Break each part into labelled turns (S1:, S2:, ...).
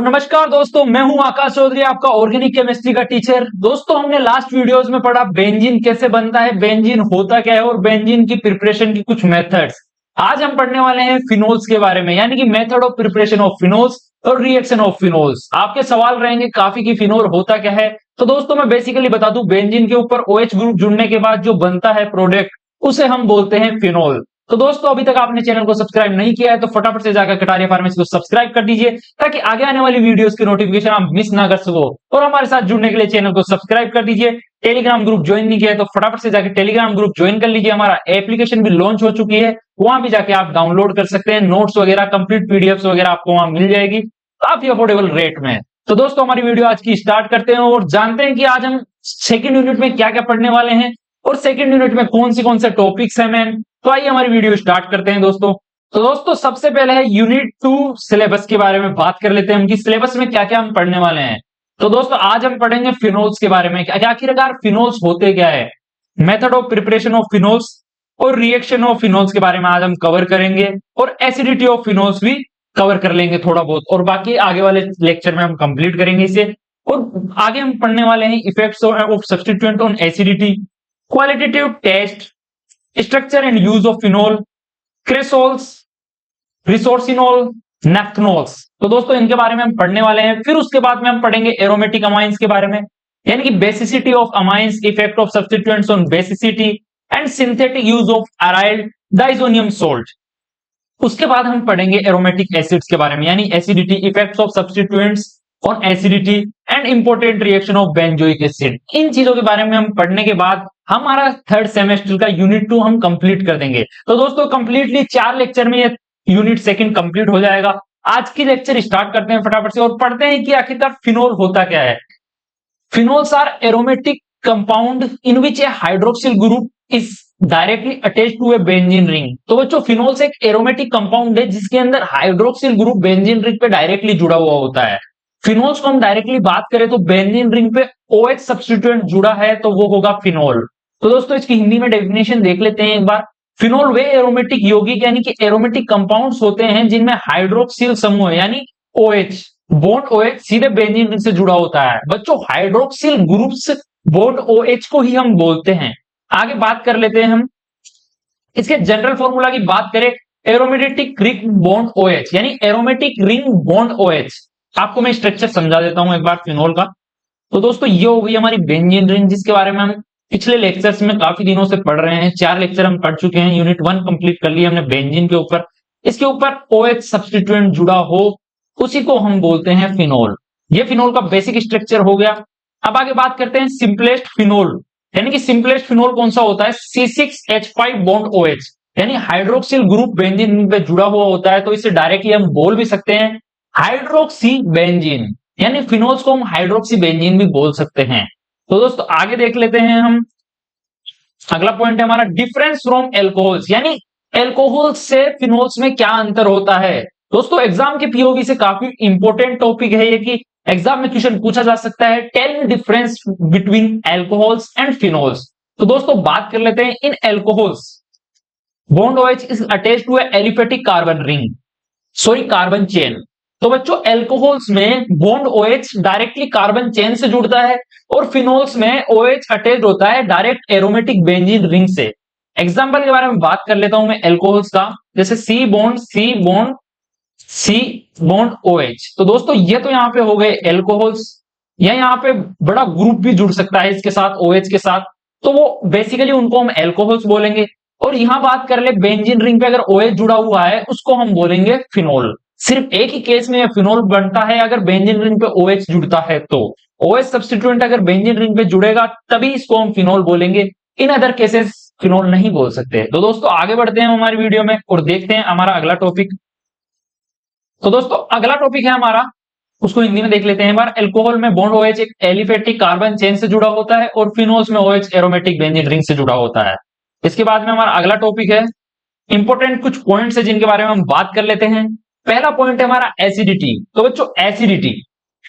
S1: तो नमस्कार दोस्तों, मैं हूं आकाश चौधरी, आपका ऑर्गेनिक केमिस्ट्री का टीचर। दोस्तों, हमने लास्ट वीडियोस में पढ़ा बेंजीन कैसे बनता है, बेंजीन होता क्या है और बेंजीन की प्रिपरेशन की कुछ मेथड्स। आज हम पढ़ने वाले हैं फिनोल्स के बारे में, यानी कि method of preparation of phenols और रिएक्शन ऑफ फिनोल्स। आपके सवाल रहेंगे काफी कि फिनोल होता क्या है। तो दोस्तों, मैं बेसिकली बता दूं, बेंजीन के ऊपर OH ग्रुप जुड़ने के बाद जो बनता है प्रोडक्ट, उसे हम बोलते हैं फिनोल। तो दोस्तों, अभी तक आपने चैनल को सब्सक्राइब नहीं किया है तो फटाफट से जाकर कटारिया फार्मेसी को सब्सक्राइब कर दीजिए, ताकि आगे आने वाली वीडियोस की नोटिफिकेशन आप मिस ना कर सको। और हमारे साथ जुड़ने के लिए चैनल को सब्सक्राइब कर दीजिए। टेलीग्राम ग्रुप ज्वाइन नहीं किया है तो फटाफट से जाकर टेलीग्राम ग्रुप ज्वाइन कर लीजिए। हमारा एप्लीकेशन भी लॉन्च हो चुकी है, वहां भी जाके आप डाउनलोड कर सकते हैं। नोट्स वगैरह, कंप्लीट पीडीएफ वगैरह आपको वहां मिल जाएगी काफी अफोर्डेबल रेट में। तो दोस्तों, हमारी वीडियो आज की स्टार्ट करते हैं और जानते हैं कि आज हम सेकेंड यूनिट में क्या क्या पढ़ने वाले हैं और सेकेंड यूनिट में कौन से टॉपिक्स हैं मैन। तो आइए हमारी वीडियो स्टार्ट करते हैं दोस्तों। तो दोस्तों, सबसे पहले है यूनिट 2 सिलेबस के बारे में बात कर लेते हैं, कि सिलेबस में क्या क्या हम पढ़ने वाले हैं। तो दोस्तों, आज हम पढ़ेंगे फिनोल्स के बारे में, आखिरकार फिनोल्स होते क्या है, method of preparation of phenols और रिएक्शन ऑफ फिनोल्स के बारे में आज हम कवर करेंगे, और एसिडिटी ऑफ फिनोल्स भी कवर कर लेंगे थोड़ा बहुत, और बाकी आगे वाले लेक्चर में हम कंप्लीट करेंगे इसे। और आगे हम पढ़ने वाले हैं effects of substituent on acidity, qualitative test, structure and use of phenol, cresols, resorcinol, naphthols. तो दोस्तों, इनके बारे में हम पढ़ने वाले हैं। फिर उसके बाद में हम पढ़ेंगे एरोमेटिक अमाइंस के बारे में, यानी कि basicity of amines, effect of substituents on basicity and synthetic use of aryl diazonium salt. उसके बाद हम पढ़ेंगे एरोमेटिक एसिड्स के बारे में, यानी acidity, effects of substituents on acidity and important reaction of benzoic acid. इन चीजों के बारे में हम पढ़ने के बाद हमारा थर्ड सेमेस्टर का यूनिट 2 हम कंप्लीट कर देंगे। तो दोस्तों, कंप्लीटली 4 लेक्चर में ये यूनिट सेकंड कंप्लीट हो जाएगा। आज की लेक्चर स्टार्ट करते हैं फटाफट से और पढ़ते हैं कि आखिरकार फिनोल होता क्या है। Phenols are aromatic compound in which a hydroxyl group is directly attached to a benzene ring. तो बच्चों, फिनोल्स एक एरोमेटिक कंपाउंड है जिसके अंदर हाइड्रोक्सिल ग्रुप बेंजीन रिंग पे डायरेक्टली जुड़ा हुआ होता है। फिनोल्स को हम डायरेक्टली बात करें तो बेंजीन रिंग पे OH सब्स्टिट्यूएंट जुड़ा है तो वो होगा फिनोल। तो दोस्तों, इसकी हिंदी में डेफिनेशन देख लेते हैं एक बार। फिनोल वे एरोमेटिक यौगिक यानी कि एरोमेटिक कंपाउंड्स होते हैं जिनमें हाइड्रोक्सिल समूह यानी OH बॉन्ड OH सीधे बेंजीन रिंग से जुड़ा होता है। बच्चों, हाइड्रोक्सिल ग्रुप्स बॉन्ड OH को ही हम बोलते हैं। आगे बात कर लेते हैं हम इसके जनरल फॉर्मूला की बात करें, एरोमेटिक रिंग बॉन्ड OH यानी एरोमेटिक रिंग बॉन्ड OH। आपको मैं स्ट्रक्चर समझा देता हूं एक बार फिनोल का। तो दोस्तों, ये हो गई हमारी बेंजीन रिंग, जिसके बारे में हम पिछले लेक्चर्स में काफी दिनों से पढ़ रहे हैं। 4 लेक्चर हम पढ़ चुके हैं, यूनिट 1 कंप्लीट कर लिया हमने बेंजीन के ऊपर। इसके ऊपर OH सब्स्टिट्यूएंट जुड़ा हो, उसी को हम बोलते हैं फिनोल। ये फिनोल का बेसिक स्ट्रक्चर हो गया। अब आगे बात करते हैं सिंपलेस्ट फिनोल, यानी कि सिंपलेस्ट फिनोल कौन सा होता है, C6H5 बॉन्ड OH, यानी हाइड्रोक्सिल ग्रुप बेंजीन रिंग पे जुड़ा हुआ होता है। तो इसे डायरेक्टली हम बोल भी सकते हैं हाइड्रोक्सी बेंजीन, यानी फिनोल्स को हम हाइड्रोक्सी बेंजीन भी बोल सकते हैं। तो दोस्तों, आगे देख लेते हैं हम। अगला पॉइंट है हमारा डिफरेंस फ्रॉम एल्कोहल्स, यानी एल्कोहल से फिनोल्स में क्या अंतर होता है। दोस्तों, एग्जाम के POV से काफी इंपॉर्टेंट टॉपिक है ये, कि एग्जाम में क्वेश्चन पूछा जा सकता है, tell difference between alcohols and phenols. तो दोस्तों, बात कर लेते हैं। In alcohols bond OH is attached to a aliphatic carbon ring, sorry carbon chain. तो बच्चों, एल्कोहल्स में bond OH directly carbon chain से जुड़ता है और फिनोल्स में OH अटैच होता है डायरेक्ट एरोमेटिक बेंजीन रिंग से। एग्जांपल के बारे में बात कर लेता हूं मैं एल्कोहल्स का, जैसे C बॉन्ड OH। तो दोस्तों, ये तो यहां पे हो गए एल्कोहल्स, या यहां पे बड़ा ग्रुप भी जुड़ सकता है इसके साथ, OH के साथ, तो वो बेसिकली उनको हम एल्कोहल्स बोलेंगे। और यहां बात कर ले बेंजीन रिंग पे अगर OH जुड़ा हुआ है, उसको हम बोलेंगे फिनोल। सिर्फ एक ही केस में फिनोल बनता है अगर बेंजीन रिंग पे OH जुड़ता है, तो OH सब्स्टिट्यूएंट अगर बेंजीन रिंग पे जुड़ेगा तभी इसको हम फिनोल बोलेंगे। इन अदर केसेस फिनोल नहीं बोल सकते। तो दोस्तों, आगे बढ़ते हैं हमारी वीडियो में और देखते हैं हमारा अगला टॉपिक। तो दोस्तों, अगला टॉपिक है हमारा, उसको हिंदी में देख लेते हैं एक बार। एल्कोहल में बॉन्ड OH एक एलिफेटिक कार्बन चेन से जुड़ा होता है और फिनोल्स में OH एरोमेटिक बेंजीन रिंग से जुड़ा होता है। इसके बाद में हमारा अगला टॉपिक है, इंपॉर्टेंट कुछ पॉइंट्स है जिनके बारे में हम बात कर लेते हैं। पहला पॉइंट है हमारा एसिडिटी। तो बच्चों, एसिडिटी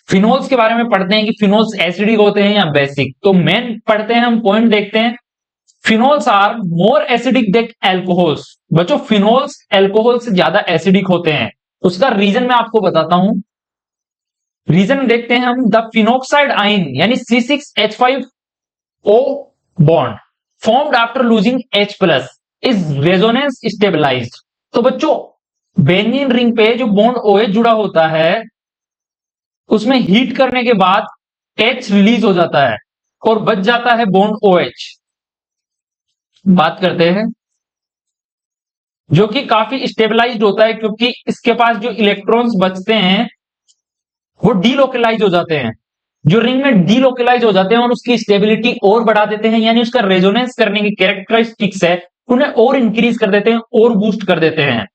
S1: फिनोल्स के बारे में पढ़ते हैं कि फिनोल्स एसिडिक होते हैं या बेसिक। तो मेन पढ़ते हैं हम, पॉइंट देखते हैं। Phenols are more acidic than alcohols. बच्चों, फिनोल्स एल्कोहल से ज्यादा एसिडिक होते हैं। उसका रीजन मैं आपको बताता हूं। रीजन देखते हैं हम, द फिनोक्साइड आइन यानी C6H5O bond formed after losing H plus is resonance stabilised. तो बच्चों बेंजीन रिंग पे जो बॉन्ड OH जुड़ा होता है उसमें हीट करने के बाद H रिलीज हो जाता है और बच जाता है बॉन्ड OH। बात करते हैं जो कि काफी स्टेबलाइज्ड होता है क्योंकि इसके पास जो इलेक्ट्रॉन्स बचते हैं वो डीलोकलाइज हो जाते हैं, जो रिंग में डीलोकलाइज हो जाते हैं और उसकी स्टेबिलिटी और बढ़ा देते हैं, यानी उसका रेजोनेंस करने की कैरेक्टरिस्टिक्स है उन्हें और इंक्रीज कर देते हैं और बूस्ट कर देते हैं।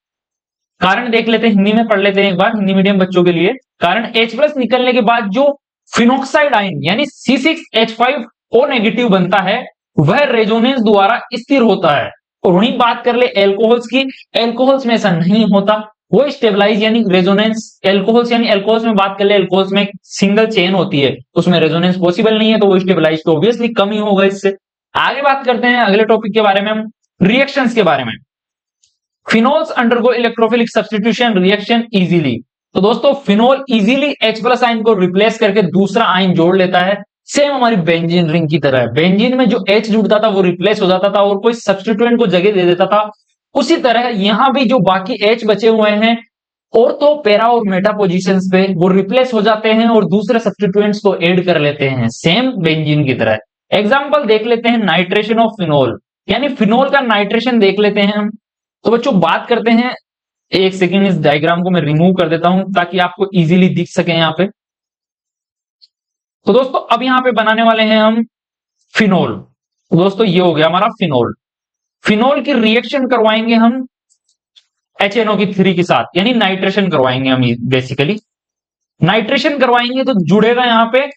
S1: कारण देख लेते हैं, हिंदी में पढ़ लेते हैं एक बार, हिंदी मीडियम बच्चों के लिए। कारण H प्लस निकलने के बाद जो फिनोक्साइड आयन यानी C6H5O नेगेटिव बनता है वह रेजोनेंस द्वारा स्थिर होता है। और वहीं बात कर ले एल्कोहल्स की, एल्कोहल्स में ऐसा नहीं होता, वो स्टेबलाइज यानी रेजोनेंस, एल्कोहल्स यानी एल्कोहल्स में बात कर ले, एल्कोहल्स में सिंगल चेन होती है उसमें रेजोनेंस पॉसिबल नहीं है, तो वो स्टेबलाइज तो ऑब्वियसली कम ही होगा इससे। आगे बात करते हैं अगले टॉपिक के बारे में, हम रिएक्शंस के बारे में। Phenols undergo electrophilic substitution reaction easily. तो दोस्तों phenol easily H plus ion को रिप्लेस करके दूसरा आयन जोड़ लेता है, सेम हमारी बेंजीन रिंग की तरह है। बेंजीन में जो H जुड़ता था वो रिप्लेस हो जाता था और कोई सब्स्टिट्यूएंट को जगह दे देता था, उसी तरह यहां भी जो बाकी H बचे हुए हैं ऑर्थो, पैरा और मेटा पोजीशंस पे वो रिप्लेस हो जाते हैं और दूसरे सब्स्टिट्यूएंट्स को ऐड कर लेते हैं, सेम बेंजीन की तरह। एग्जांपल देख लेते हैं नाइट्रेशन ऑफ फिनोल, यानी फिनोल का नाइट्रेशन देख लेते हैं हम। तो बच्चों बात करते हैं, एक सेकेंड इस डायग्राम को मैं रिमूव कर देता हूं ताकि आपको इजीली दिख सके यहां पे। तो दोस्तों अब यहां पे बनाने वाले हैं हम फिनोल। तो दोस्तों ये हो गया हमारा फिनोल। फिनोल की रिएक्शन करवाएंगे हम HNO3 के साथ, यानी नाइट्रेशन करवाएंगे हम बेसिकली। नाइट्रेशन करवाएंगे तो जुड़ेगा यहां पे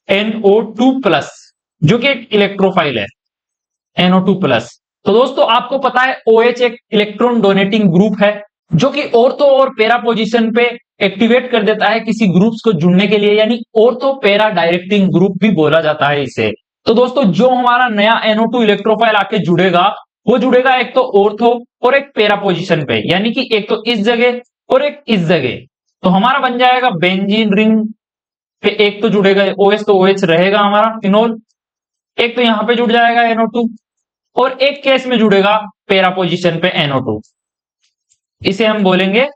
S1: NO2 प्लस जो कि एक इलेक्ट्रोफाइल है, NO2 प्लस। तो दोस्तों आपको पता है OH एक इलेक्ट्रॉन डोनेटिंग ग्रुप है जो कि ऑर्थो और पैरा पोजीशन पे एक्टिवेट कर देता है किसी ग्रुप्स को जुड़ने के लिए, यानी ऑर्थो पैरा डायरेक्टिंग ग्रुप भी बोला जाता है इसे। तो दोस्तों जो हमारा नया NO2 इलेक्ट्रोफाइल आके जुड़ेगा वो जुड़ेगा एक तो ऑर्थो और एक पैरा पोजीशन पे, यानी कि एक तो इस जगह और एक इस जगह। तो हमारा बन जाएगा बेंजीन रिंग पे एक तो जुड़ेगा OH, तो OH रहेगा हमारा फिनोल, एक तो यहां पे जुड़ जाएगा NO2 और एक केस में जुड़ेगा पैरा पोजीशन पे NO2। इसे हम बोलेंगे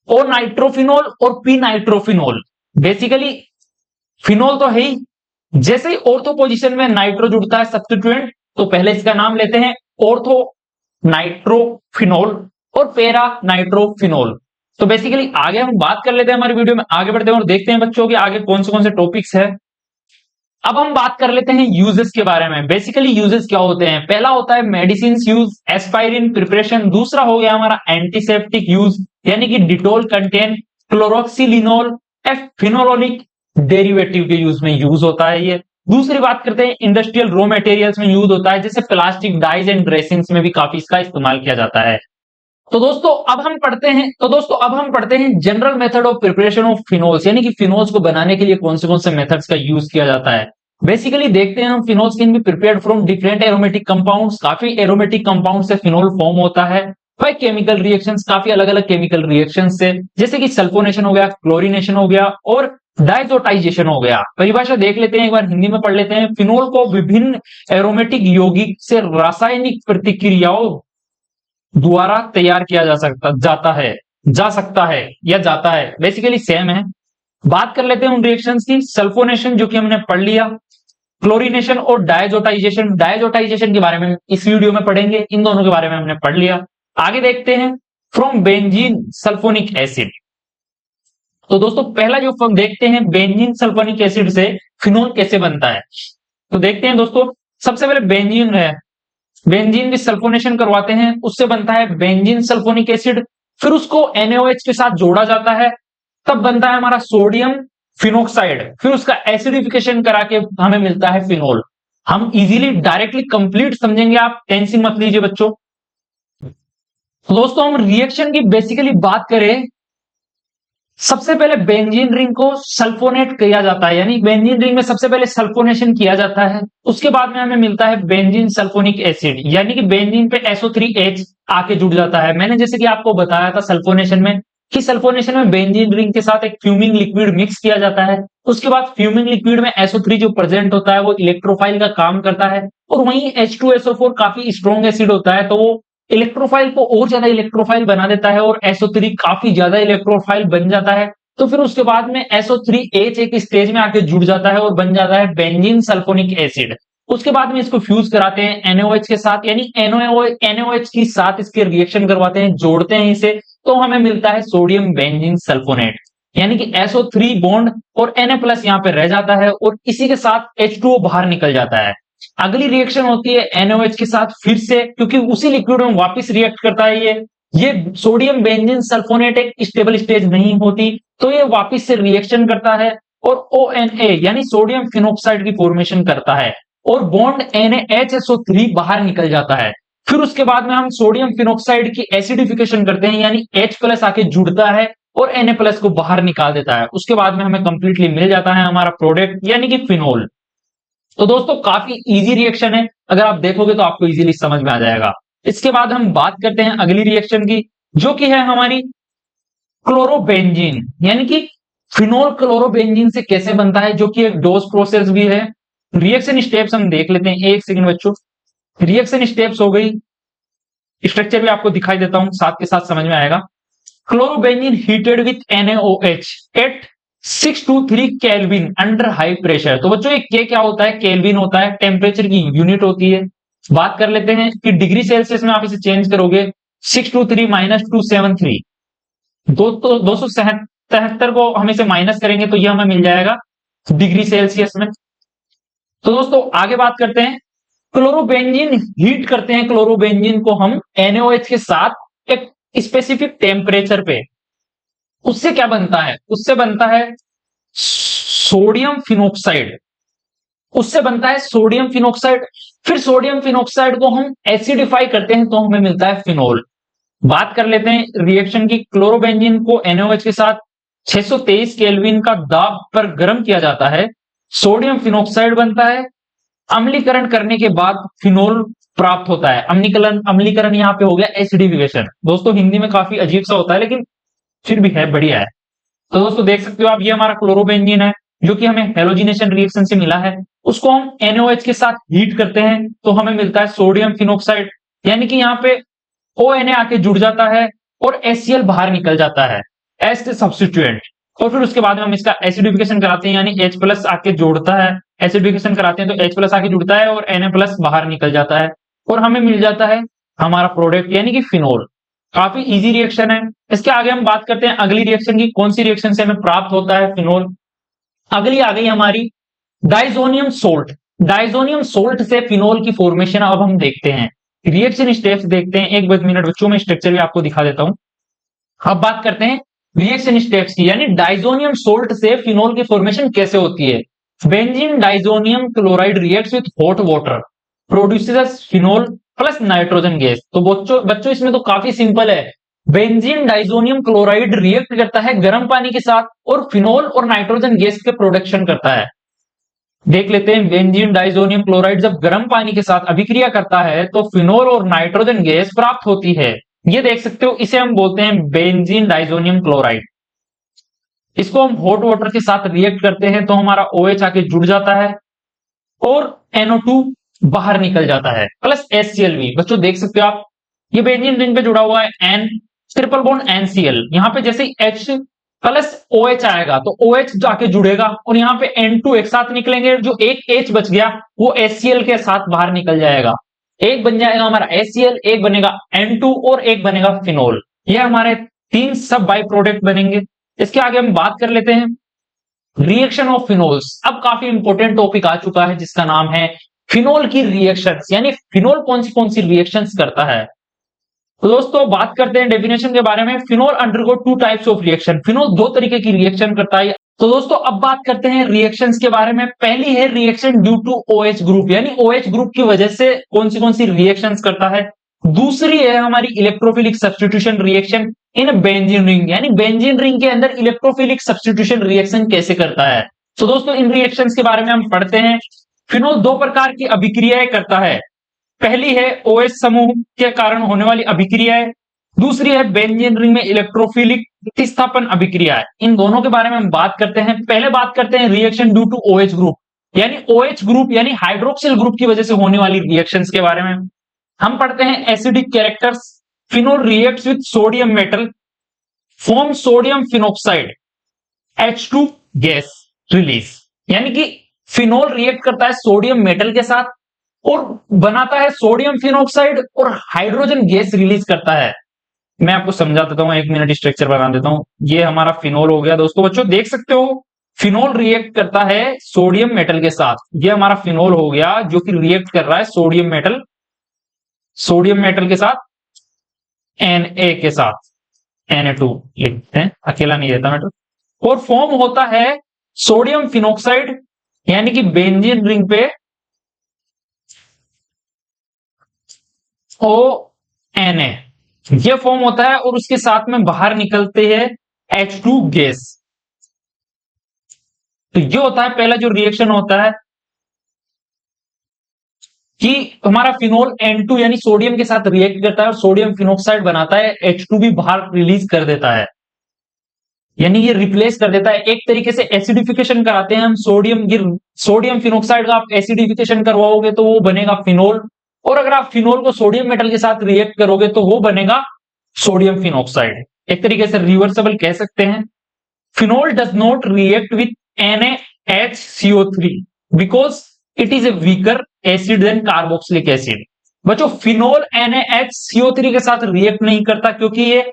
S1: ओ नाइट्रोफिनोल और पी नाइट्रोफिनोल। बेसिकली फिनोल तो है ही, जैसे ही ऑर्थो पोजीशन में नाइट्रो जुड़ता है सब्स्टिट्यूएंट तो पहले इसका नाम लेते हैं ऑर्थो नाइट्रोफिनोल और पैरा नाइट्रोफिनोल। तो बेसिकली आगे हम बात कर लेते हैं, हमारी वीडियो में आगे बढ़ते हैं और देखते हैं बच्चों के आगे कौन से टॉपिक्स है। अब हम बात कर लेते हैं यूजेस के बारे में। बेसिकली यूजेस क्या होते हैं, पहला होता है मेडिसिन यूज, एस्पायरिन प्रिपरेशन। दूसरा हो गया हमारा एंटीसेप्टिक यूज, यानी कि डिटोल कंटेन क्लोरोक्सिलिनोल फिनोलोनिक डेरिवेटिव के यूज में यूज होता है ये। दूसरी बात करते हैं इंडस्ट्रियल रॉ मटेरियल्स में यूज होता है, जैसे प्लास्टिक डाइज एंड ड्रेसिंग्स में भी काफी इसका इस्तेमाल किया जाता है। तो दोस्तों अब हम पढ़ते हैं general method of preparation of phenols, यानी कि फिनोल्स को बनाने के लिए कौन से मेथड्स का यूज किया जाता है। बेसिकली देखते हैं हम phenols can be prepared from different aromatic compounds. काफी एरोमेटिक कंपाउंड से फिनोल फॉर्म होता है बाय केमिकल रिएक्शंस, काफी अलग अलग केमिकल रिएक्शंस से, जैसे कि सल्फोनेशन हो गया, क्लोरीनेशन हो गया और डाइजोटाइजेशन हो गया। परिभाषा देख लेते हैं, एक बार हिंदी में पढ़ लेते हैं। फिनोल को विभिन्न एरोमेटिक यौगिक से रासायनिक प्रतिक्रियाओं द्वारा तैयार किया जा सकता है। बेसिकली सेम है। बात कर लेते हैं उन रिएक्शंस की। सल्फोनेशन जो कि हमने पढ़ लिया, क्लोरीनेशन और डायजोटाइजेशन। डायजोटाइजेशन के बारे में इस वीडियो में पढ़ेंगे, इन दोनों के बारे में हमने पढ़ लिया। आगे देखते हैं फ्रॉम बेंजीन सल्फोनिक एसिड। तो दोस्तों पहला जो हम देखते हैं बेंजीन सल्फोनिक एसिड से फिनोल कैसे बनता है। तो देखते हैं दोस्तों, सबसे पहले बेंजीन है, बेंजीन की सल्फोनेशन करवाते हैं, उससे बनता है बेंजीन सल्फोनिक एसिड। फिर उसको NaOH के साथ जोड़ा जाता है, तब बनता है हमारा सोडियम फिनोक्साइड। फिर उसका एसिडिफिकेशन करा के हमें मिलता है फिनोल। हम इजीली डायरेक्टली कंप्लीट समझेंगे, आप टेंशन मत लीजिए बच्चों। तो दोस्तों हम रिएक्शन की बेसिकली बात करें, सबसे पहले बेंजीन रिंग को सल्फोनेट किया जाता है, यानी बेंजीन रिंग में सबसे पहले सल्फोनेशन किया जाता है। उसके बाद में हमें मिलता है बेंजीन सल्फोनिक एसिड, यानी कि बेंजीन पे SO3H आके जुड़ जाता है। मैंने जैसे कि आपको बताया था सल्फोनेशन में कि सल्फोनेशन में बेंजीन रिंग के साथ एक फ्यूमिंग लिक्विड मिक्स किया जाता है। उसके बाद फ्यूमिंग लिक्विड में SO3 जो प्रेजेंट होता है वो इलेक्ट्रोफाइल का काम करता है, और वहीं H2SO4 काफी स्ट्रॉन्ग एसिड होता है, तो वो इलेक्ट्रोफाइल को और ज्यादा इलेक्ट्रोफाइल बना देता है और SO3 काफी ज्यादा इलेक्ट्रोफाइल बन जाता है। तो फिर उसके बाद में SO3H एक स्टेज में आके जुड़ जाता है और बन जाता है बेंजीन सल्फोनिक एसिड। उसके बाद में इसको फ्यूज कराते हैं NaOH के साथ, यानी NaOH के साथ इसके रिएक्शन करवाते हैं, जोड़ते हैं इसे, तो हमें मिलता है सोडियम बेंजीन सल्फोनेट। यानी कि SO3 बॉन्ड और Na+ यहाँ पे रह जाता है और इसी के साथ H2O बाहर निकल जाता है। अगली रिएक्शन होती है NaOH के साथ फिर से, क्योंकि उसी लिक्विड में वापस रिएक्ट करता है ये सोडियम बेंजीन सल्फोनेट एक स्टेबल स्टेज नहीं होती, तो ये वापस से रिएक्शन करता है और ONA यानी सोडियम फिनोक्साइड की फॉर्मेशन करता है और बॉन्ड NaHSO3 बाहर निकल जाता है। फिर उसके बाद में हम सोडियम फिनोक्साइड की एसिडिफिकेशन करते हैं, यानी H+ आके जुड़ता है और Na+ को बाहर निकाल देता है। उसके बाद में हमें कंप्लीटली मिल जाता है हमारा प्रोडक्ट यानी कि फिनोल। तो दोस्तों काफी इजी रिएक्शन है, अगर आप देखोगे तो आपको इजीली समझ में आ जाएगा। इसके बाद हम बात करते हैं अगली रिएक्शन की, जो कि है हमारी क्लोरोबेंजीन, यानी कि फिनोल क्लोरोबेंजीन से कैसे बनता है, जो कि एक डोज प्रोसेस भी है। रिएक्शन स्टेप्स हम देख लेते हैं, एक सेकंड बच्चों। रिएक्शन स्टेप्स हो गई, स्ट्रक्चर भी आपको दिखाई देता हूं, साथ के साथ समझ में आएगा। Chlorobenzene heated with NaOH at 623 kelvin under high pressure. तो बच्चों ये के क्या होता है, केल्विन होता है, टेम्परेचर की यूनिट होती है। बात कर लेते हैं कि डिग्री सेल्सियस में आप इसे चेंज करोगे, 623 माइनस 273, 277 को हम इसे माइनस करेंगे तो ये हमें मिल जाएगा डिग्री सेल्सियस में। तो दोस्तों आगे बात करते हैं, क्लोरोबेंजीन हीट करते हैं क्लोरोबेंजीन को हम NaOH के साथ एक स्पेसिफिक टेम्परेचर पे। उससे क्या बनता है, उससे बनता है सोडियम फिनोक्साइड, उससे बनता है सोडियम फिनोक्साइड। फिर सोडियम फिनोक्साइड को हम एसिडिफाई करते हैं तो हमें मिलता है फिनोल। बात कर लेते हैं रिएक्शन की, क्लोरोबेंजीन को NaOH के साथ 623 केल्विन का दाब पर गर्म किया जाता है, सोडियम फिनोक्साइड बनता है। अम्लीकरण करने के बाद फिनोल प्राप्त होता है। अम्लीकरण यहाँ पे हो गया एसिडिफिकेशन। दोस्तों हिंदी में काफी अजीब सा होता है, लेकिन फिर भी है, बढ़िया है। तो दोस्तों देख सकते हो आप, ये हमारा क्लोरोबेंजीन है जो कि हमें हेलोजिनेशन रिएक्शन से मिला है। उसको हम NaOH के साथ हीट करते हैं तो हमें मिलता है सोडियम फिनोक्साइड, यानी कि यहाँ पे ONA आके जुड़ जाता है और HCl बाहर निकल जाता है एज ए सब्स्टिट्यूएंट। और फिर उसके बाद में हम इसका एसिडिफिकेशन कराते हैं, यानी H+ आके जोड़ता है, एसिडिफिकेशन कराते हैं तो H+ आके जुड़ता है और Na+ बाहर निकल जाता है और हमें मिल जाता है हमारा प्रोडक्ट यानी कि फिनोल। काफी इजी रिएक्शन है। इसके आगे हम बात करते हैं अगली रिएक्शन की, कौन सी रिएक्शन से हमें प्राप्त होता है फिनोल। अगली आ गई हमारी डाइजोनियम सोल्ट। डाइजोनियम सोल्ट से फिनोल की फॉर्मेशन अब हम देखते हैं, रिएक्शन स्टेप्स देखते हैं। एक मिनट बच्चों में स्ट्रक्चर भी आपको दिखा देता हूं। अब बात करते हैं रिएक्शन स्टेप्स की, यानी डाइजोनियम सोल्ट से फिनोल की फॉर्मेशन कैसे होती है। Benzene diazonium chloride reacts with hot water produces phenol plus nitrogen gas. तो बच्चों इसमें तो काफी सिंपल है। बेंजीन डाइजोनियम क्लोराइड रिएक्ट करता है गर्म पानी के साथ और फिनोल और नाइट्रोजन गैस के प्रोडक्शन करता है। देख लेते हैं, बेंजीन डाइजोनियम क्लोराइड जब गर्म पानी के साथ अभिक्रिया करता है तो फिनोल और नाइट्रोजन गैस प्राप्त होती है। ये देख सकते हो, इसे हम बोलते हैं बेंजीन डाइजोनियम क्लोराइड। इसको हम हॉट वाटर के साथ रिएक्ट करते हैं तो हमारा OH आके जुड़ जाता है और NO2 बाहर निकल जाता है प्लस HCl भी। बच्चों देख सकते हो आप, ये बेंजीन रिंग पे जुड़ा हुआ है N ट्रिपल बॉन्ड NCl। यहाँ पे जैसे H प्लस OH आएगा तो OH जाके जुड़ेगा और यहाँ पे N2 एक साथ निकलेंगे, जो एक H बच गया वो HCl के साथ बाहर निकल जाएगा। एक बन जाएगा हमारा HCl, एक बनेगा N2 और एक बनेगा फिनोल। ये हमारे 3 सब बाई प्रोडक्ट बनेंगे। इसके आगे हम बात कर लेते हैं रिएक्शन ऑफ फिनोल्स। अब काफी इंपॉर्टेंट टॉपिक आ चुका है जिसका नाम है फिनोल की रिएक्शंस, यानी फिनोल कौन सी रिएक्शंस करता है। तो दोस्तों बात करते हैं डेफिनेशन के बारे में। Phenol undergo 2 types of reaction. Phenol 2 तरीके की रिएक्शन करता है। तो दोस्तों अब बात करते हैं रिएक्शंस के बारे में। पहली है reaction due to OH group, यानी OH ग्रुप की वजह से कौन सी रिएक्शंस करता है। दूसरी है हमारी electrophilic substitution reaction in benzene ring, यानी बेंजीन रिंग के अंदर इलेक्ट्रोफिलिक सब्स्टिट्यूशन रिएक्शन कैसे करता है। तो दोस्तों इन रिएक्शंस के बारे में हम पढ़ते हैं। फिनोल 2 प्रकार की अभिक्रियाएं करता है। पहली है OH समूह के कारण होने वाली अभिक्रिया है, दूसरी है बेंजीन रिंग में इलेक्ट्रोफिलिक प्रतिस्थापन अभिक्रिया है। इन दोनों के बारे में हम बात करते हैं। पहले बात करते हैं reaction due to OH group, यानी OH ग्रुप यानी हाइड्रोक्सिल ग्रुप की वजह से होने वाली रिएक्शंस के बारे में। हम पढ़ते हैं acidic characters. Phenol reacts with sodium metal, form sodium phenoxide, H2 gas release, यानी कि फिनोल रिएक्ट करता है सोडियम मेटल के साथ और बनाता है सोडियम फिनोक्साइड और हाइड्रोजन गैस रिलीज करता है। मैं आपको समझा देता हूं, 1 मिनट स्ट्रक्चर बना देता हूं। ये हमारा फिनोल हो गया दोस्तों। बच्चों देख सकते हो फिनोल रिएक्ट करता है सोडियम मेटल के साथ। ये हमारा फिनोल हो गया जो कि रिएक्ट कर रहा है सोडियम मेटल के साथ, Na के साथ, Na2 लिखते हैं, अकेला नहीं रहता मेटल, और फॉर्म होता है सोडियम फिनोक्साइड यानी कि बेंजीन रिंग पे ONa ये फॉर्म होता है और उसके साथ में बाहर निकलते हैं H2 गैस। तो ये होता है पहला जो रिएक्शन होता है कि हमारा फिनोल N2 यानी सोडियम के साथ रिएक्ट करता है और सोडियम फिनोक्साइड बनाता है, H2 भी बाहर रिलीज कर देता है, यानी ये रिप्लेस कर देता है। एक तरीके से एसिडिफिकेशन कराते हैं हम सोडियम फिनोक्साइड का आप एसिडिफिकेशन करवाओगे तो वो बनेगा फिनोल, और अगर आप फिनोल को सोडियम मेटल के साथ रिएक्ट करोगे तो वो बनेगा सोडियम फिनोक्साइड। एक तरीके से रिवर्सिबल कह सकते हैं। Phenol does not react with NaHCO3 because it is a weaker acid than carboxylic acid. बच्चों फिनोल NaHCO3 के साथ रिएक्ट नहीं करता क्योंकि ये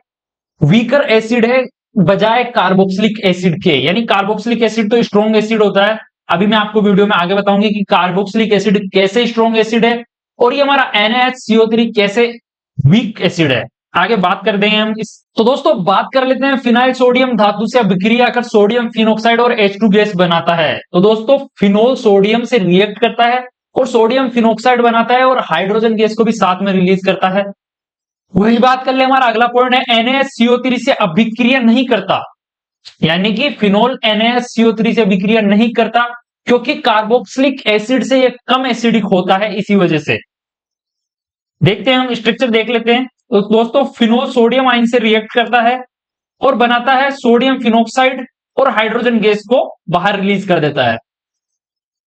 S1: वीकर एसिड है बजाय कार्बोक्सिलिक एसिड के, यानी कार्बोक्सिलिक एसिड तो स्ट्रॉन्ग एसिड होता है। अभी मैं आपको वीडियो में आगे बताऊंगी कि कार्बोक्सिलिक एसिड कैसे स्ट्रॉन्ग एसिड है और ये हमारा NaHCO3 कैसे वीक एसिड है। आगे बात कर देंगे हम इस। तो दोस्तों बात कर लेते हैं फिनाइल सोडियम धातु से अभिक्रिया कर सोडियम फिनोक्साइड और H2 गैस बनाता है। तो दोस्तों फिनोल सोडियम से रिएक्ट करता है और सोडियम फिनोक्साइड बनाता है और हाइड्रोजन गैस को भी साथ में रिलीज करता है। वही बात कर ले, हमारा अगला पॉइंट है NaCO3 से अभिक्रिया नहीं करता, यानी कि फिनोल NaCO3 से अभिक्रिया नहीं करता क्योंकि कार्बोक्सिलिक एसिड से यह कम एसिडिक होता है। इसी वजह से देखते हैं हम स्ट्रक्चर देख लेते हैं। तो दोस्तों फिनोल सोडियम आयन से रिएक्ट करता है और बनाता है सोडियम फिनोक्साइड और हाइड्रोजन गैस को बाहर रिलीज कर देता है।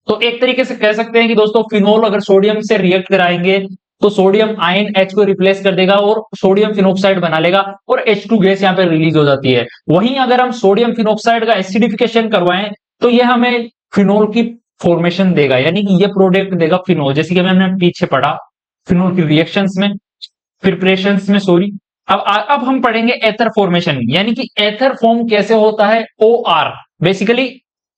S1: तो एक तरीके से कह सकते हैं कि दोस्तों फिनोल अगर सोडियम से रिएक्ट कराएंगे तो सोडियम आयन H को रिप्लेस कर देगा और सोडियम फिनोक्साइड बना लेगा और H2 गैस यहाँ पे रिलीज हो जाती है। वहीं अगर हम सोडियम फिनोक्साइड का एसिडिफिकेशन करवाएं तो यह हमें फिनोल की फॉर्मेशन देगा, यानी कि ये प्रोडक्ट देगा फिनोल, जैसे कि हमने पीछे पढ़ा फिनोल की रिएक्शंस में, प्रिपरेशंस में, सॉरी। अब हम पढ़ेंगे एथर फॉर्मेशन, यानी कि एथर फॉर्म कैसे होता है। OR बेसिकली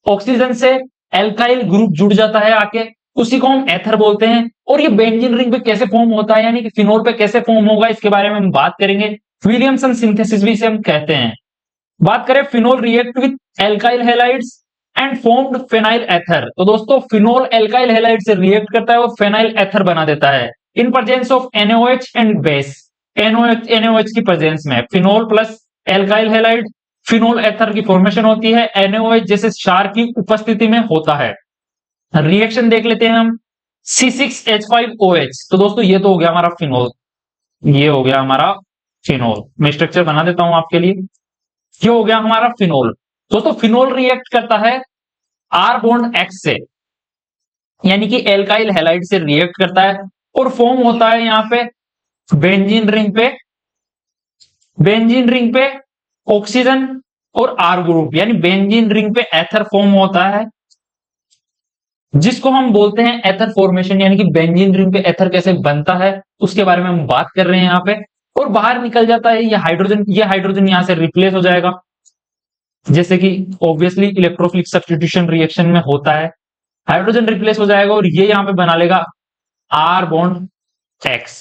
S1: ऑक्सीजन से एल्काइल ग्रुप जुड़ जाता है आके, उसी को हम एथर बोलते हैं। और ये बेंजीन रिंग पे कैसे फॉर्म होता है, यानी कि फिनोल पे कैसे फॉर्म होगा, इसके बारे में हम बात करेंगे। विलियमसन सिंथेसिस भी इसे हम कहते हैं। बात करें phenol react with alkyl halides and formed phenyl ether. तो दोस्तों फिनोल एल्काइल हैलाइड से रिएक्ट करता है और फेनाइल एथर बना देता है in presence of NaOH and base. NaOH की प्रेजेंस में phenol plus alkyl halide phenol ether की फॉर्मेशन होती है। NaOH जैसे क्षार की उपस्थिति में होता है। रिएक्शन देख लेते हैं हम। C6H5OH। तो दोस्तों ये तो हो गया हमारा फिनोल, ये हो गया हमारा फिनोल। मैं स्ट्रक्चर बना देता हूं आपके लिए। ये हो गया हमारा फिनोल। दोस्तों फिनोल रिएक्ट करता है R बॉन्ड X से, यानी कि एल्काइल हैलाइड से रिएक्ट करता है और फॉर्म होता है यहाँ पे बेंजीन रिंग पे ऑक्सीजन और R ग्रुप, यानी बेंजीन रिंग पे एथर फॉर्म होता है जिसको हम बोलते हैं एथर फॉर्मेशन। यानी कि बेंजीन रिंग पे एथर कैसे बनता है उसके बारे में हम बात कर रहे हैं यहाँ पे। और बाहर निकल जाता है ये हाइड्रोजन यहां से रिप्लेस हो जाएगा, जैसे कि ऑब्वियसली इलेक्ट्रोफिलिक सब्स्टिट्यूशन रिएक्शन में होता है। हाइड्रोजन रिप्लेस हो जाएगा और ये यहां पे बना लेगा R बॉन्ड X।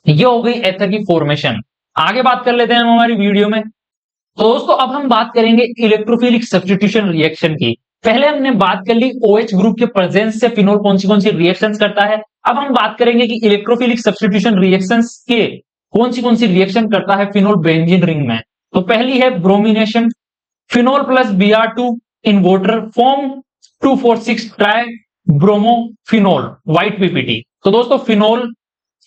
S1: ये हो गई एथर की फॉर्मेशन। आगे बात कर लेते हैं हम हमारी वीडियो में। तो दोस्तों अब हम बात करेंगे इलेक्ट्रोफिलिक सब्स्टिट्यूशन रिएक्शन की। पहले हमने बात कर ली OH ग्रुप के प्रेजेंस से फिनोल कौन सी रिएक्शंस करता है। अब हम बात करेंगे कि इलेक्ट्रोफिलिक सब्स्टिट्यूशन रिएक्शंस के कौन सी रिएक्शन करता है फिनोल बेंजीन रिंग में। तो पहली है bromination. Phenol plus Br2 in water form 2,4,6 try bromophenol, white PPT। तो दोस्तों फिनोल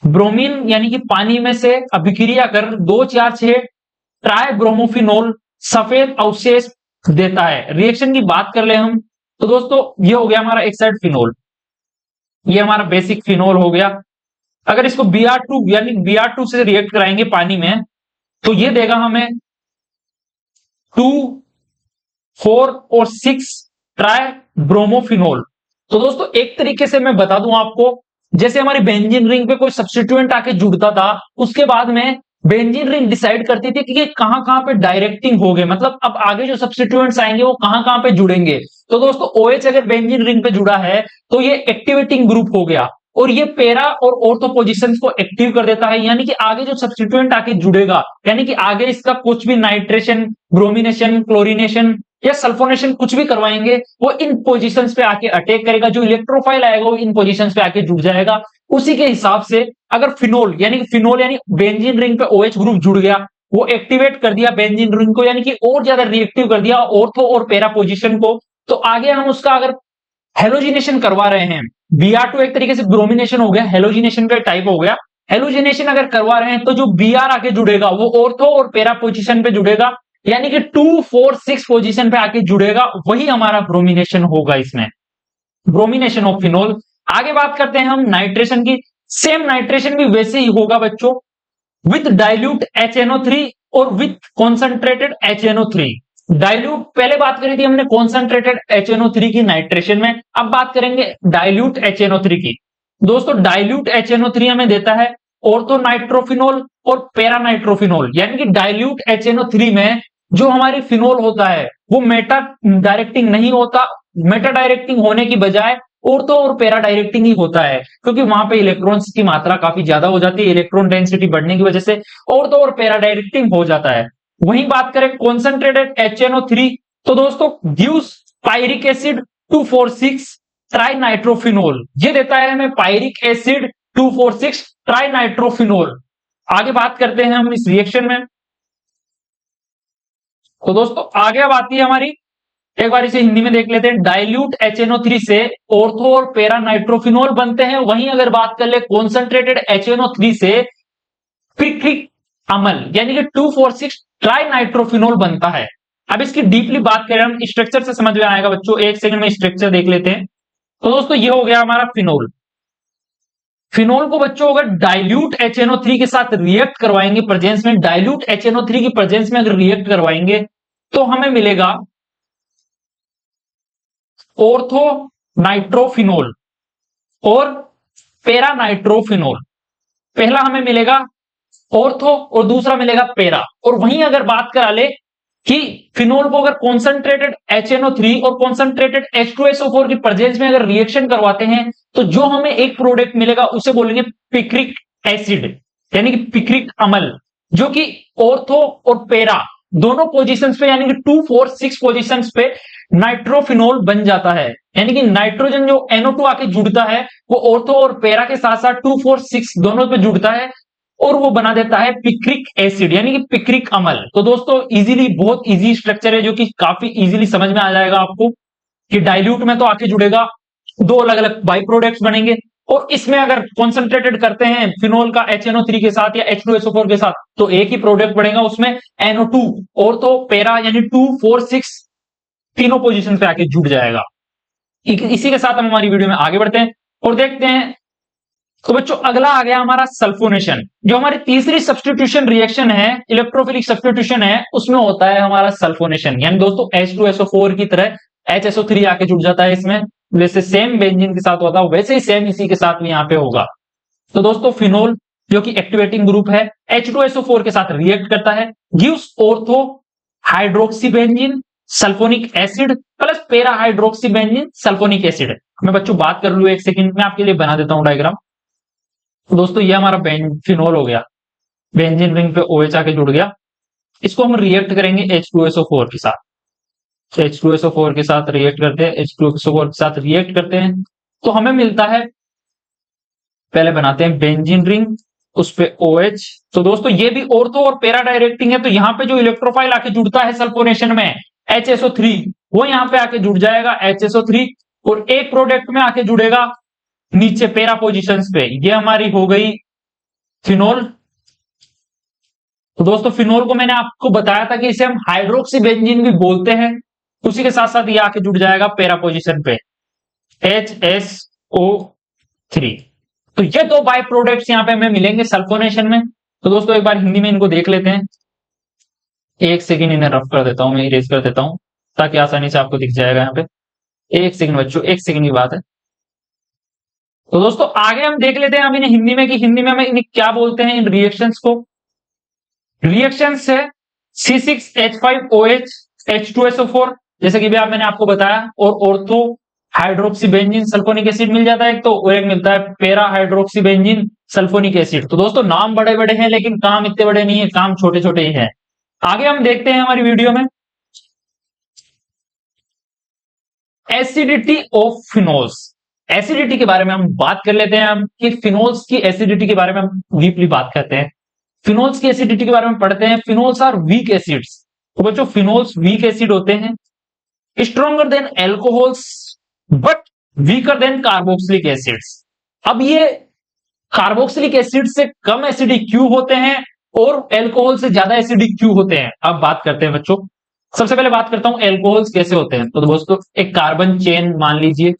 S1: ब्रोमीन यानी कि पानी में से अभिक्रिया कर 2,4,6 ट्राई ब्रोमोफिनोल सफेद अवशेष देता है। रिएक्शन की बात कर ले हम तो दोस्तों ये हो गया हमारा एक साइड फिनोल, ये हमारा बेसिक फिनोल हो गया। अगर इसको Br2 यानी Br2 से रिएक्ट कराएंगे पानी में तो ये देगा हमें 2, 4 और 6 ट्राई ब्रोमोफिनोल। तो दोस्तों एक तरीके से मैं बता दूं आपको, जैसे हमारी बेंजीन रिंग पे कोई सब्स्टिट्यूएंट आके जुड़ता था, उसके बाद में बेंजीन रिंग डिसाइड करती थी कि ये कहां कहां पे डायरेक्टिंग हो गए, मतलब अब आगे जो सब्स्टिट्यूएंट्स आएंगे वो कहां कहां पे जुड़ेंगे। तो दोस्तों OH अगर बेंजीन रिंग पे जुड़ा है तो ये एक्टिवेटिंग ग्रुप हो गया और ये पैरा और ऑर्थो पोजीशंस को एक्टिव कर देता है, यानी कि आगे जो सब्स्टिट्यूएंट आके जुड़ेगा, यानी कि आगे इसका कुछ भी नाइट्रेशन, ब्रोमिनेशन, क्लोरिनेशन या सल्फोनेशन कुछ भी करवाएंगे वो इन पोजीशंस पे आके अटैक करेगा। जो इलेक्ट्रोफाइल आएगा वो इन पोजीशंस पे आके जुड़ जाएगा। उसी के हिसाब से अगर फिनोल यानी बेंजीन रिंग पे OH ग्रुप जुड़ गया, वो एक्टिवेट कर दिया बेंजीन रिंग को, यानी कि और ज्यादा रिएक्टिव कर दिया ऑर्थो और पैरा पोजीशन को, तो आगे हम उसका अगर हेलोजिनेशन करवा रहे हैं, Br2 एक तरीके से ब्रोमिनेशन हो गया, हेलोजिनेशन का टाइप हो गया। हेलोजिनेशन अगर करवा रहे हैं तो जो Br आके जुड़ेगा वो ऑर्थो और पैरा पोजीशन पे जुड़ेगा, यानी कि 2, 4, 6 पोजीशन पे आके जुड़ेगा, वही हमारा ब्रोमिनेशन होगा इसमें, ब्रोमिनेशन ऑफ फिनोल। आगे बात करते हैं हम नाइट्रेशन की। सेम नाइट्रेशन भी वैसे ही होगा बच्चों, विथ डाइल्यूट HNO3 और विथ कॉन्सेंट्रेटेड HNO3। डाइल्यूट पहले बात करी थी हमने कॉन्सेंट्रेटेड HNO3 की नाइट्रेशन में, अब बात करेंगे डाइल्यूट HNO3 की। दोस्तों डाइल्यूट HNO3 हमें देता है ऑर्थो नाइट्रोफिनोल और पैरा नाइट्रोफिनोल, यानी कि डाइल्यूट HNO3 में जो हमारी फिनोल होता है वो मेटा डायरेक्टिंग नहीं होता, मेटा डायरेक्टिंग होने की बजाय ऑर्थो और पैरा डायरेक्टिंग ही होता है, क्योंकि वहां पे इलेक्ट्रॉन्स की मात्रा काफी ज्यादा हो जाती है, इलेक्ट्रॉन डेंसिटी बढ़ने की वजह से ऑर्थो और पैरा डायरेक्टिंग हो जाता है। वहीं बात करें कॉन्सेंट्रेटेड HNO3 तो दोस्तों gives pyruvic acid 2,4,6 try nitrophenol, ये देता है हमें पायरिक एसिड 2,4,6 ट्राई नाइट्रोफिनोल। आगे बात करते हैं हम इस रिएक्शन में। तो दोस्तों आगे अब आती है हमारी, एक बार इसे हिंदी में देख लेते हैं। डाइल्यूट HNO3 से ऑर्थो और पैरा नाइट्रोफिनोल बनते हैं। वहीं अगर बात कर ले कॉन्सेंट्रेटेड HNO3 से पिक्रिक अम्ल यानी कि 2,4,6 ट्राई नाइट्रोफिनोल बनता है। अब इसकी डीपली बात करें हम, स्ट्रक्चर से समझ में आएगा बच्चों, एक सेकंड में स्ट्रक्चर देख लेते हैं। तो दोस्तों ये हो गया हमारा फिनोल। फिनोल को बच्चों अगर डाइल्यूट HNO3 के साथ रिएक्ट करवाएंगे प्रेजेंस में, डाइल्यूट HNO3 की प्रेजेंस में अगर रिएक्ट करवाएंगे तो हमें मिलेगा ऑर्थो नाइट्रोफिनोल और पैरा नाइट्रोफिनोल। पहला हमें मिलेगा ऑर्थो और दूसरा मिलेगा पैरा। और वहीं अगर बात करा ले कि फिनोल को अगर कॉन्सेंट्रेटेड HNO3 और कॉन्सेंट्रेटेड H2SO4 की प्रेजेंस में अगर रिएक्शन करवाते हैं तो जो हमें एक प्रोडक्ट मिलेगा उसे बोलेंगे पिक्रिक एसिड यानी कि पिक्रिक अम्ल, जो कि ऑर्थो और पैरा दोनों पोजीशंस पे यानी कि 2, 4, 6 पोजीशंस पे नाइट्रोफिनोल बन जाता है। यानी कि नाइट्रोजन जो NO2 आके जुड़ता है वो ऑर्थो और पैरा के साथ साथ 2, 4, 6 दोनों पे जुड़ता है और वो बना देता है पिक्रिक एसिड यानी कि पिक्रिक अम्ल। तो दोस्तों इजीली, बहुत इजी स्ट्रक्चर है जो कि काफी इजीली समझ में आ जाएगा आपको कि डाइल्यूट में तो आके जुड़ेगा, दो अलग अलग बाई प्रोडक्ट्स बनेंगे, और इसमें अगर कॉन्सेंट्रेटेड करते हैं फिनोल का HNO3 के साथ या H2SO4 के साथ तो एक ही प्रोडक्ट बनेगा, उसमें NO2 और तो पैरा यानी 2, 4, 6 तीनों पोजीशन पे आके जुड़ जाएगा। इसी के साथ हम हमारी वीडियो में आगे बढ़ते हैं और देखते हैं। तो बच्चों अगला आ गया हमारा सल्फोनेशन, जो हमारी तीसरी सब्स्टिट्यूशन रिएक्शन है, इलेक्ट्रोफिलिक सब्स्टिट्यूशन है, उसमें होता है हमारा सल्फोनेशन। यानी दोस्तों H2SO4 की तरह HSO3 आके जुड़ जाता है इसमें, जैसे सेम बेंजीन के साथ होता है वैसे ही सेम इसी के साथ भी यहाँ पे होगा। तो दोस्तों फिनोल जो कि एक्टिवेटिंग ग्रुप है H2SO4 के साथ रिएक्ट करता है, gives ortho hydroxy benzene sulphonic acid plus para hydroxy benzene sulphonic acid. मैं बच्चों बात कर लू एक सेकंड में, आपके लिए बना देता हूं डायग्राम। तो दोस्तों ये हमारा फिनोल हो गया, बेंजीन रिंग पे OH आके जुड़ गया, इसको हम रिएक्ट करेंगे H2SO4 के साथ। H2SO4 के साथ रिएक्ट करते हैं, H2SO4 के साथ रिएक्ट करते हैं तो हमें मिलता है, पहले बनाते हैं बेंजीन रिंग, उस पे OH। तो दोस्तों ये भी ऑर्थो और पैरा डायरेक्टिंग है, तो यहाँ पे जो इलेक्ट्रोफाइल आके जुड़ता है सल्फोनेशन में HSO3 वो यहाँ पे आके जुड़ जाएगा HSO3 और एक प्रोडक्ट में आके जुड़ेगा नीचे पैरा पोजीशंस पे। ये हमारी हो गई फिनोल। तो दोस्तों फिनोल को मैंने आपको बताया था कि इसे हम हाइड्रोक्सी बेंजीन भी बोलते हैं। उसी के साथ साथ ये आके जुड़ जाएगा पैरा पोजीशन पे HSO3। तो ये दो बाय प्रोडक्ट्स यहाँ पे हमें मिलेंगे सल्फोनेशन में। तो दोस्तों एक बार हिंदी में इनको देख लेते हैं। एक सेकेंड इन्हें रफ कर देता हूं, मैं इरेज कर देता हूं ताकि आसानी से आपको दिख जाएगा यहाँ पे। एक सेकंड बच्चों, एक सेकंड की बात है। तो दोस्तों आगे हम देख लेते हैं अब इन्हें हिंदी में कि हिंदी में हम इन्हें क्या बोलते हैं इन रिएक्शंस को। रिएक्शंस है C6H5OH H2SO4 जैसे कि भी मैंने आपको बताया, और ortho hydroxy benzene sulphonic acid मिल जाता है एक तो, और एक मिलता है para hydroxy benzene sulphonic acid. तो दोस्तों नाम बड़े बड़े हैं लेकिन काम इतने बड़े नहीं है, काम छोटे छोटे ही है। आगे हम देखते हैं हमारी वीडियो में एसिडिटी ऑफ फिनोल्स। एसिडिटी के बारे में हम बात कर लेते हैं हम कि फिनोल्स की एसिडिटी के बारे में हम डीपली बात करते हैं। फिनोल्स की एसिडिटी के बारे में पढ़ते हैं। Phenols are weak acids. तो बच्चों फिनोल्स वीक एसिड होते हैं, stronger than alcohols but weaker than carboxylic acids. अब ये कार्बोक्सिलिक एसिड से कम एसिडिक क्यों होते हैं और एल्कोहल से ज्यादा एसिडिक क्यों होते हैं, अब बात करते हैं बच्चों। सबसे पहले बात करता हूं एल्कोहल्स कैसे होते हैं। तो दोस्तों एक कार्बन चेन मान लीजिए,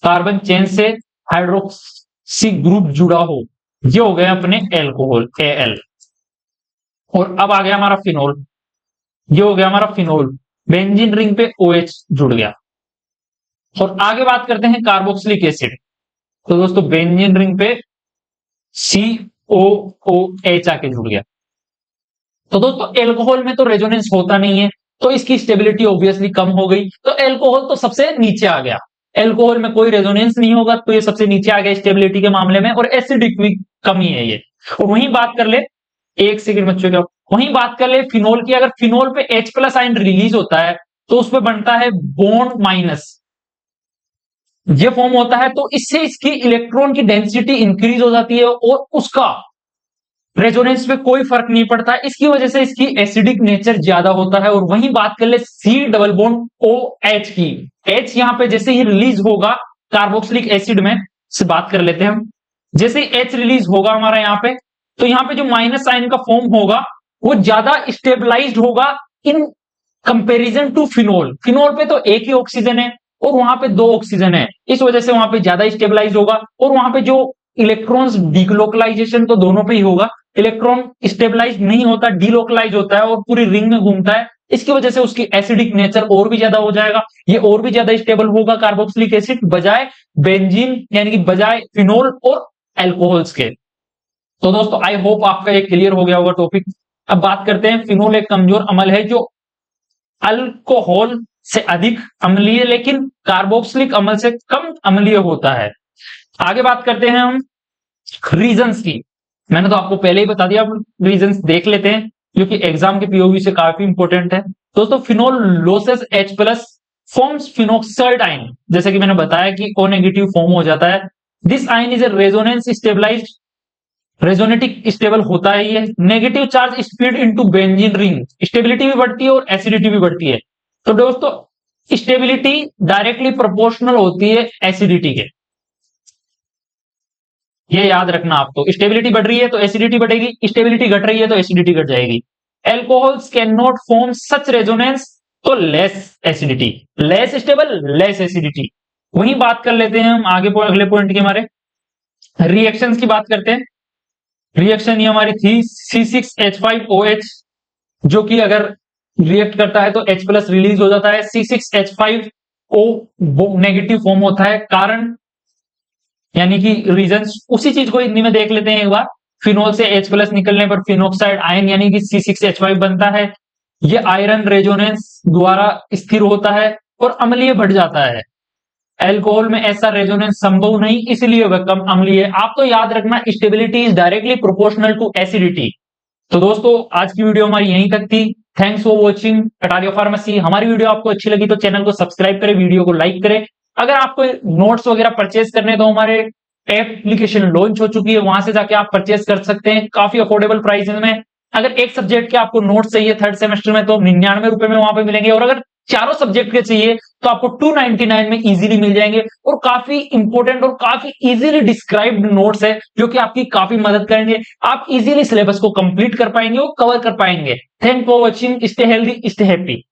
S1: कार्बन चेन से हाइड्रोक्सी ग्रुप जुड़ा हो, ये हो गए अपने एल्कोहल Al। और अब आ गया हमारा फिनोल, ये हो गया हमारा फिनोल, बेंजीन रिंग पे OH जुड़ गया। और आगे बात करते हैं कार्बोक्सिलिक एसिड। तो दोस्तों बेंजीन रिंग पे COOH आके जुड़ गया। तो दोस्तों एल्कोहल में तो रेजोनेंस होता नहीं है, तो इसकी स्टेबिलिटी ऑब्वियसली कम हो गई। तो एल्कोहल तो सबसे नीचे आ गया, एल्कोहल में कोई रेजोनेंस नहीं होगा तो ये सबसे नीचे आ गया स्टेबिलिटी के मामले में, और एसिडिक भी कमी है ये। और वहीं बात कर ले, एक सेकंड बच्चों क्या, वहीं बात कर ले फिनोल की। अगर फिनोल पे H+ आयन रिलीज होता है तो उस पर बनता है बॉन्ड माइनस, ये फॉर्म होता है, तो इससे इसकी इलेक्ट्रॉन की डेंसिटी इंक्रीज हो जाती है और उसका रेजोनेंस पे कोई फर्क नहीं पड़ता है। इसकी वजह से इसकी एसिडिक नेचर ज्यादा होता है। और वहीं बात कर ले C डबल बॉन्ड OH की, H यहां पे जैसे ही रिलीज होगा कार्बोक्सिलिक एसिड में से बात कर लेते हैं हम, जैसे ही H रिलीज होगा हमारा यहाँ पे, तो यहाँ पे जो माइनस साइन का फॉर्म होगा वो ज्यादा स्टेबलाइज्ड होगा in comparison to phenol. Phenol पे तो एक ही ऑक्सीजन है और वहां पे दो ऑक्सीजन है, इस वजह से वहां पे ज्यादा स्टेबलाइज होगा। और वहां पे जो इलेक्ट्रॉन्स डिलोकलाइजेशन तो दोनों पे ही होगा, इलेक्ट्रॉन स्टेबलाइज नहीं होता, डिलोकलाइज होता है और पूरी रिंग में घूमता है। इसकी वजह से उसकी एसिडिक नेचर और भी ज्यादा हो जाएगा, ये और भी ज्यादा स्टेबल होगा कार्बोक्सिलिक एसिड बजाय बेंजीन यानी कि बजाय फिनोल और एल्कोहल्स के। तो दोस्तों आई होप आपका ये क्लियर हो गया होगा टॉपिक। अब बात करते हैं, फिनोल एक कमजोर अम्ल है जो अल्कोहल से अधिक अम्लीय लेकिन कार्बोक्सिलिक अम्ल से कम अम्लीय होता है। आगे बात करते हैं हम रीजंस की। मैंने तो आपको पहले ही बता दिया, अब रीजंस देख लेते हैं जो कि एग्जाम के पीओवी से काफी इंपॉर्टेंट है। दोस्तों phenol losses H+ forms phenoxide ion, जैसे कि मैंने बताया कि O नेगेटिव फॉर्म हो जाता है। This ion is a resonance stabilised, resonating stable होता है ये। Negative charge spread into benzene ring, stability भी बढ़ती है और एसिडिटी भी बढ़ती है। तो दोस्तों स्टेबिलिटी डायरेक्टली प्रोपोर्शनल होती है एसिडिटी के, ये याद रखना आपको। स्टेबिलिटी बढ़ रही है तो एसिडिटी बढ़ेगी, स्टेबिलिटी घट रही है तो एसिडिटी घट जाएगी। Alcohols cannot form such resonance, तो less acidity, less stable less acidity. वही बात कर लेते हैं हम आगे अगले पॉइंट के हमारे रिएक्शंस की बात करते हैं। रिएक्शन ये हमारी थी C6H5OH, जो कि अगर रिएक्ट करता है तो H+ रिलीज हो जाता है, C6H5O नेगेटिव फॉर्म होता है। कारण यानी कि रीजंस उसी चीज को हिंदी में देख लेते हैं एक बार। फिनोल से H+ निकलने पर फिनोक्साइड आयन यानी कि C6H5 बनता है। ये आयरन रेजोनेंस द्वारा स्थिर होता है और अम्लीय बढ़ जाता है। एल्कोहल में ऐसा रेजोनेंस संभव नहीं, इसलिए वह कम अम्लीय है। आप तो याद रखना stability is directly proportional to acidity. तो दोस्तों आज की वीडियो हमारी यहीं तक थी। Thanks for watching Kataria Pharmacy. हमारी वीडियो आपको अच्छी लगी तो चैनल को सब्सक्राइब करें, वीडियो को लाइक करें। अगर आपको नोट्स वगैरह परचेज करने तो हमारे एप्लीकेशन लॉन्च हो चुकी है, वहां से जाके आप परचेज कर सकते हैं काफी अफोर्डेबल प्राइस में। अगर एक सब्जेक्ट के आपको नोट्स चाहिए थर्ड सेमेस्टर में तो 99 रुपए में वहां पे मिलेंगे, और अगर चारों सब्जेक्ट के चाहिए तो आपको 299 में इजीली मिल जाएंगे और काफी इंपॉर्टेंट और काफी इजीली डिस्क्राइब्ड नोट्स है जो कि आपकी काफी मदद करेंगे। आप इजीली सिलेबस को कंप्लीट कर पाएंगे और कवर कर पाएंगे। Thank for watching. Stay healthy, stay happy.